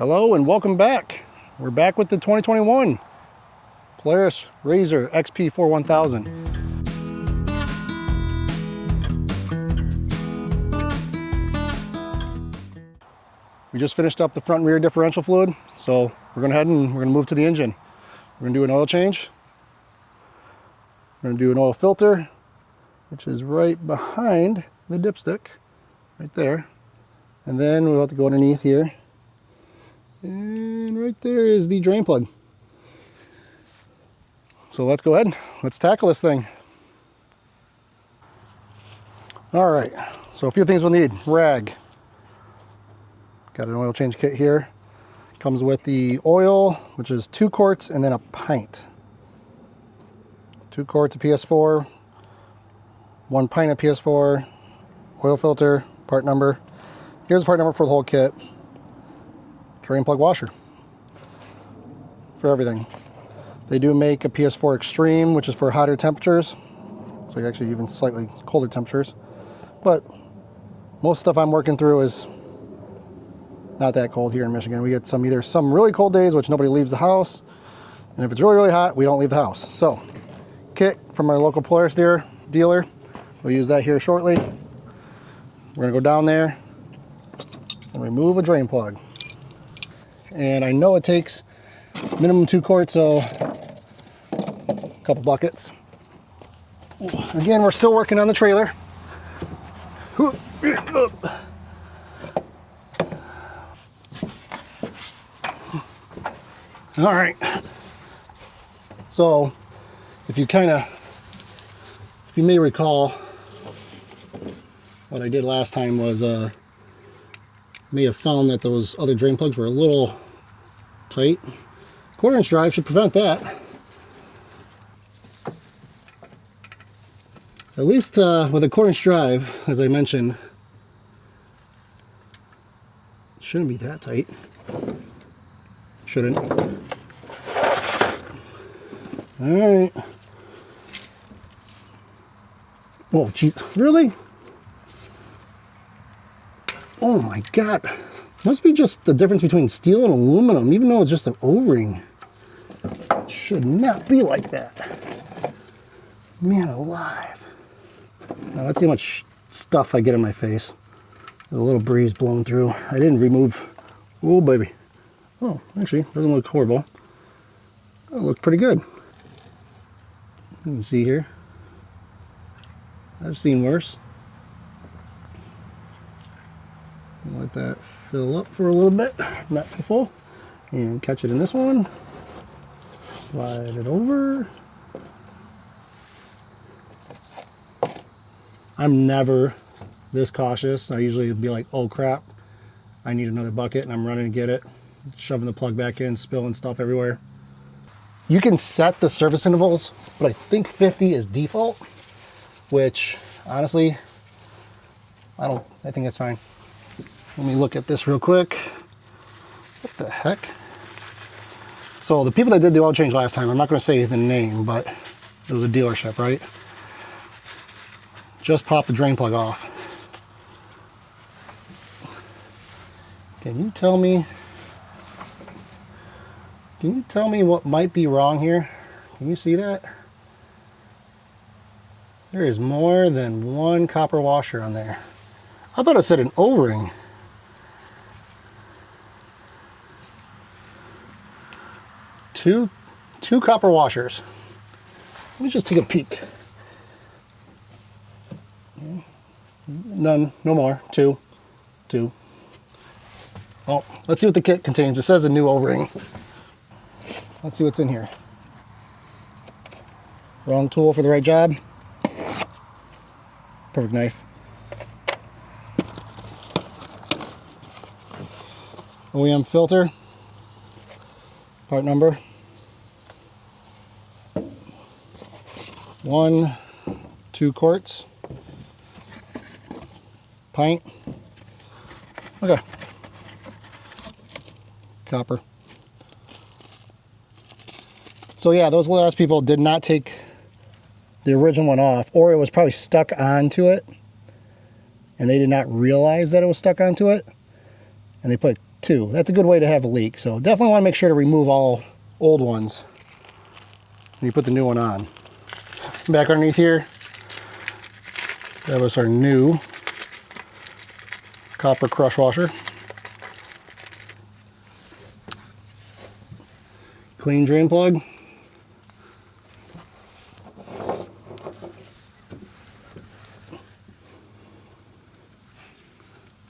Hello and welcome back. We're back with the 2021 Polaris RZR XP4 1000. We just finished up the front and rear differential fluid, so we're going to head and we're going to move to the engine. We're going to do an oil change. We're going to do an oil filter, which is right behind the dipstick, right there. And then we'll have to go underneath here. And right there is the drain plug. So let's go ahead, let's tackle this thing. All right, so a few things we'll need. Rag. Got an oil change kit here. Comes with the oil, which is 2 quarts and then a pint. 2 quarts of PS4, 1 pint of PS4, oil filter, part number. Here's the part number for the whole kit. Drain plug washer for everything. They do make a PS4 Extreme, which is for hotter temperatures, so actually even slightly colder temperatures. But most stuff I'm working through is not that cold here in Michigan. We get either some really cold days, which nobody leaves the house, and if it's really, really hot, we don't leave the house. So, kit from our local Polaris dealer. We'll use that here shortly. We're gonna go down there and remove a drain plug. And I know it takes minimum 2 quarts, so a couple buckets. Again, we're still working on the trailer. All right. So, if you may recall, what I did last time was may have found that those other drain plugs were a little tight. 1/4-inch drive should prevent that. At least with a 1/4-inch drive, as I mentioned, it shouldn't be that tight. Shouldn't. All right. Oh, geez, really? Oh my God. Must be just the difference between steel and aluminum, even though it's just an O-ring. It should not be like that. Man alive. Now let's see how much stuff I get in my face. There's a little breeze blowing through. I didn't remove. Oh, baby. Oh, actually, doesn't look horrible. It looks pretty good. You can see here. I've seen worse. Let that fill up for a little bit, not too full. And catch it in this one. Slide it over. I'm never this cautious. I usually be like, oh crap, I need another bucket, and I'm running to get it. Shoving the plug back in, spilling stuff everywhere. You can set the service intervals, but I think 50 is default, which honestly, I think that's fine. Let me look at this real quick. What the heck? So the people that did the oil change last time, I'm not going to say the name, but it was a dealership, right? Just popped the drain plug off. Can you tell me what might be wrong here? Can you see that? There is more than 1 copper washer on there. I thought it said an O-ring. Two copper washers. Let me just take a peek. None, no more. Two. Oh, let's see what the kit contains. It says a new O-ring. Let's see what's in here. Wrong tool for the right job. Perfect knife. OEM filter. Part number. 1, 2 quarts. Pint. Okay. Copper. So yeah, those last people did not take the original one off, or it was probably stuck onto it and they did not realize that it was stuck onto it, and they put too. That's a good way to have a leak. So definitely want to make sure to remove all old ones when you put the new one on. Back underneath here, that was our new copper crush washer. Clean drain plug.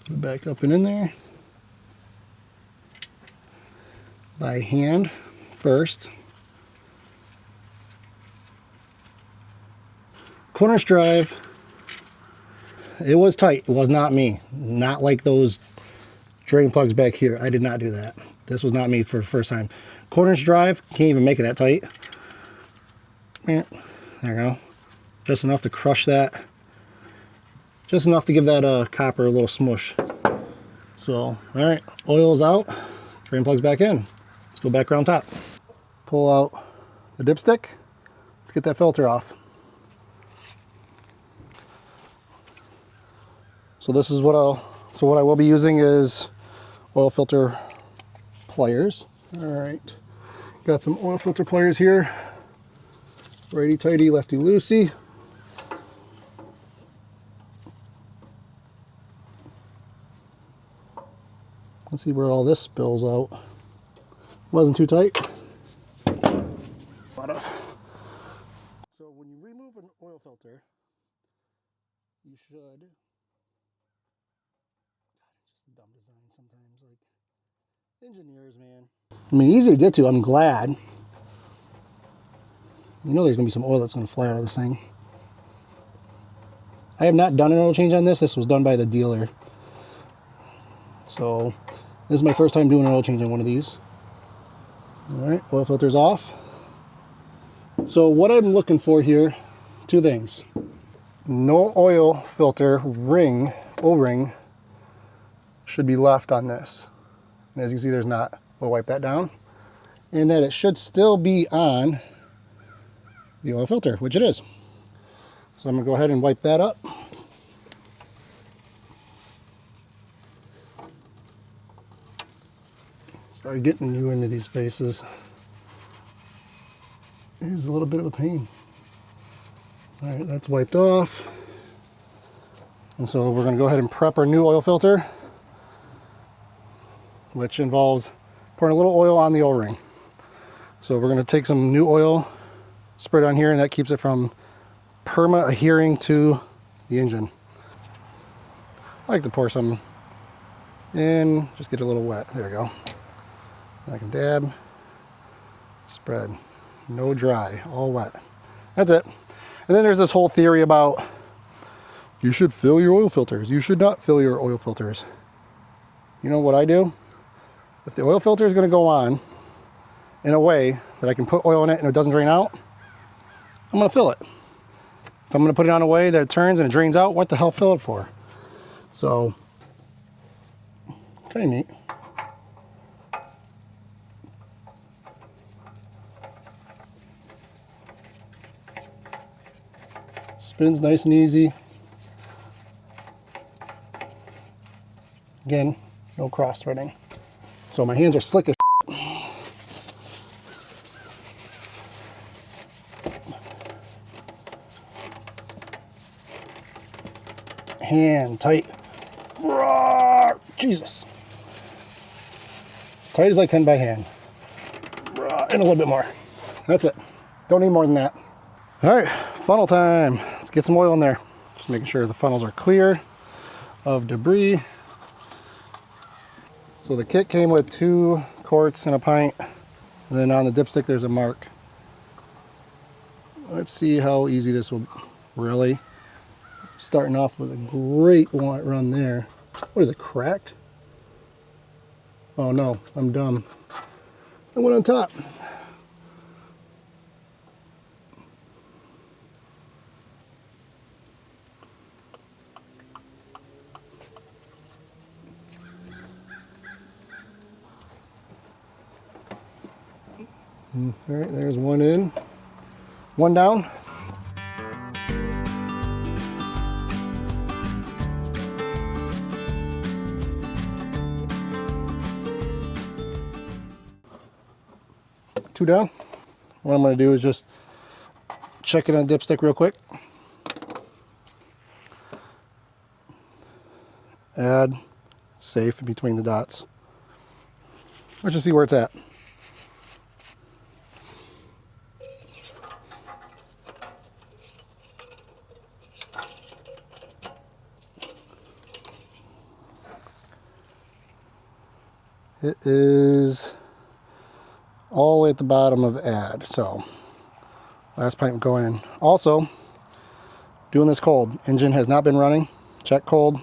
Put it back up and in there. By hand first. Cornice drive. It was tight. It was not me. Not like those drain plugs back here. I did not do that. This was not me for the first time. Cornice drive, can't even make it that tight. There we go. Just enough to crush that. Just enough to give that copper a little smush. So, all right, oil's out. Drain plug's back in. Let's go back around top. Pull out the dipstick. Let's get that filter off. So this is what what I will be using is oil filter pliers. All right, got some oil filter pliers here. Righty tighty, lefty loosey. Let's see where all this spills out. Wasn't too tight. So when you remove an oil filter, you should. Just dumb design sometimes, like engineers, man. I mean, easy to get to. I'm glad. You know, there's gonna be some oil that's gonna fly out of this thing. I have not done an oil change on this. This was done by the dealer. So this is my first time doing an oil change on one of these. All right, oil filter's off. So what I'm looking for here, two things. No oil filter ring, O-ring, should be left on this. And as you can see, there's not. We'll wipe that down. And that it should still be on the oil filter, which it is. So I'm gonna go ahead and wipe that up. Sorry, getting you into these spaces is a little bit of a pain. All right, that's wiped off. And so we're gonna go ahead and prep our new oil filter, which involves pouring a little oil on the O-ring. So we're gonna take some new oil, spread on here, and that keeps it from perma-adhering to the engine. I like to pour some in, just get it a little wet. There we go. I can dab, spread. No dry, all wet. That's it. And then there's this whole theory about you should fill your oil filters. You should not fill your oil filters. You know what I do? If the oil filter is going to go on in a way that I can put oil in it and it doesn't drain out, I'm going to fill it. If I'm going to put it on a way that it turns and it drains out, what the hell fill it for? So, kind of neat. Spins nice and easy. Again, no cross threading. So my hands are slick as hand tight. Roar! Jesus. As tight as I can by hand. Roar! And a little bit more. That's it. Don't need more than that. All right, funnel time. Let's get some oil in there. Just making sure the funnels are clear of debris. So the kit came with 2 quarts and a pint. And then on the dipstick, there's a mark. Let's see how easy this will really. Starting off with a great run there. What is it, cracked? Oh no, I'm dumb. I went on top. All right, there's one in, one down. 2 down. What I'm going to do is just check it on the dipstick real quick. Add safe in between the dots. Let's just see where it's at. It is all at the bottom of add, so last pipe go in. Also, doing this cold. Engine has not been running. Check cold.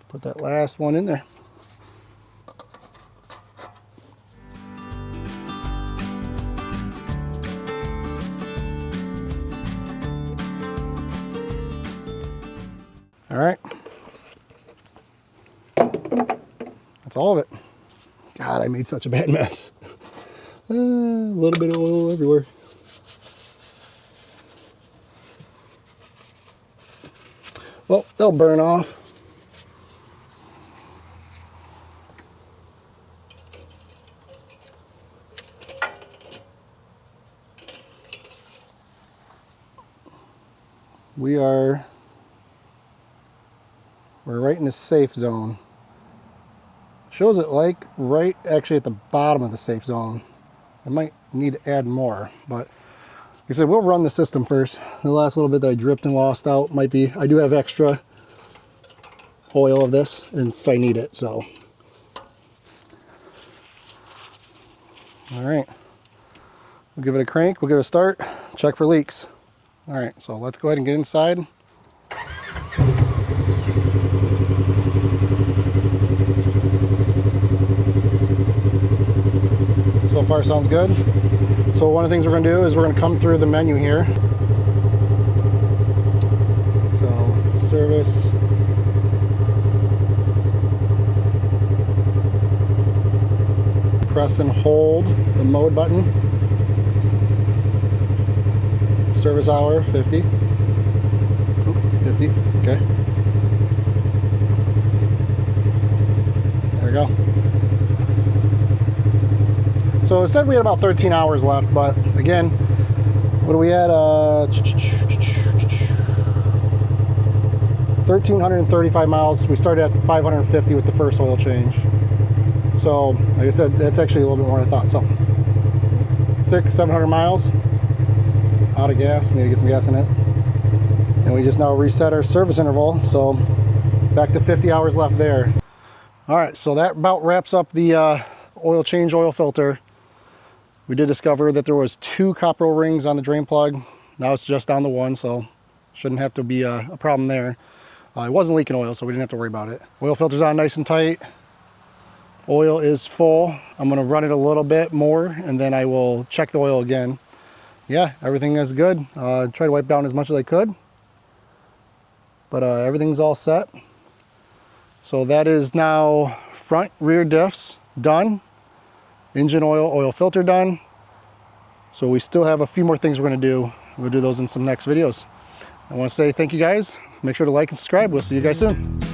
Put that last one in there. All right. That's all of it. God, I made such a bad mess. A little bit of oil everywhere. Well, they'll burn off. We're right in the safe zone. Shows it like right actually at the bottom of the safe zone. I might need to add more, but like I said, we'll run the system first. The last little bit that I dripped and lost out might be, I do have extra oil of this and if I need it, so. All right, we'll give it a crank, we'll give it a start, check for leaks. All right, so let's go ahead and get inside. So far sounds good. So one of the things we're going to do is we're going to come through the menu here. So service. Press and hold the mode button. Service hour 50. 50. Okay. There we go. So it said we had about 13 hours left, but again, what do we at? 1,335 miles. We started at 550 with the first oil change. So, like I said, that's actually a little bit more than I thought. So, 700 miles out of gas. Need to get some gas in it. And we just now reset our service interval. So, back to 50 hours left there. All right, so that about wraps up the oil change, oil filter. We did discover that there was 2 copper rings on the drain plug. Now it's just down to 1, so shouldn't have to be a problem there. It wasn't leaking oil, so we didn't have to worry about it. Oil filter's on nice and tight. Oil is full. I'm gonna run it a little bit more and then I will check the oil again. Yeah, everything is good. Try to wipe down as much as I could. But everything's all set. So that is now front, rear diffs done. Engine oil, oil filter done. So we still have a few more things we're going to do. We'll do those in some next videos. I want to say thank you guys. Make sure to like and subscribe. We'll see you guys soon.